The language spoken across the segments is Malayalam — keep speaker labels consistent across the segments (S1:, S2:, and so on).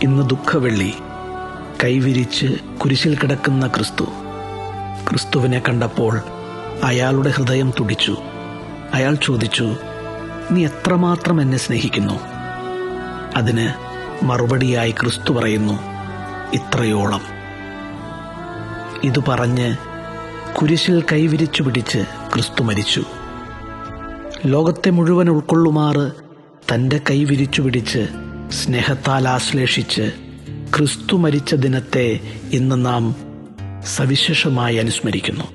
S1: ഇന്ന് ദുഃഖവെള്ളി. കൈവിരിച്ച് കുരിശിൽ കിടക്കുന്ന ക്രിസ്തുവിനെ കണ്ടപ്പോൾ അയാളുടെ ഹൃദയം തുടിച്ചു. അയാൾ ചോദിച്ചു, നീ എത്രമാത്രം എന്നെ സ്നേഹിക്കുന്നു? അതിന് മറുപടിയായി ക്രിസ്തു പറയുന്നു, ഇത്രയോളം. ഇത് പറഞ്ഞ് കുരിശിൽ കൈവിരിച്ചു പിടിച്ച് ക്രിസ്തു മരിച്ചു. ലോകത്തെ മുഴുവൻ ഉൾക്കൊള്ളുമാറ് തൻ്റെ കൈവിരിച്ചു പിടിച്ച് സ്നേഹത്താൽ ആശ്ലേഷിച്ച് ക്രിസ്തു മരിച്ച ദിനത്തെ ഇന്ന് നാം സവിശേഷമായി അനുസ്മരിക്കുന്നു.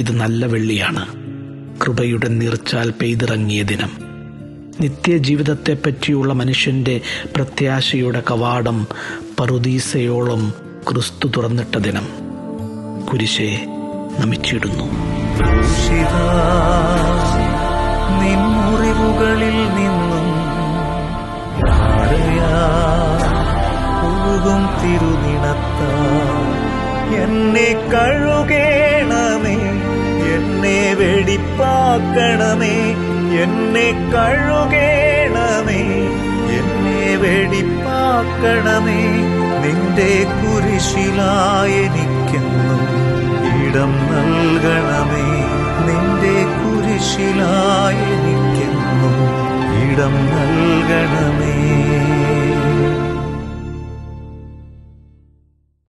S1: ഇത് നല്ല വെള്ളിയാണ്, കൃപയുടെ നീർച്ചാൽ പെയ്തിറങ്ങിയ ദിനം. നിത്യജീവിതത്തെപ്പറ്റിയുള്ള മനുഷ്യന്റെ പ്രത്യാശയുടെ കവാടം പറുദീസയോളം ക്രിസ്തു തുറന്നിട്ട ദിനം. കുരിശെ നമിച്ചിടുന്നു.
S2: നിൻമുറിവുകളിൽ നിന്നും ഒഴുകും തിരുനിണത്താൽ എന്നെ കഴുകേണമേ, എന്നെ വെടിപ്പാക്കണമേ, എന്നെ കഴുകേണമേ, എന്നെ വെടിപ്പാക്കണമേ. നിന്റെ കുരിശിലായെനിക്കെന്നും ഇടം നൽകണമേ, നിന്റെ കുരിശിലായെനിക്കെന്നും ഇടം നൽകണമേ.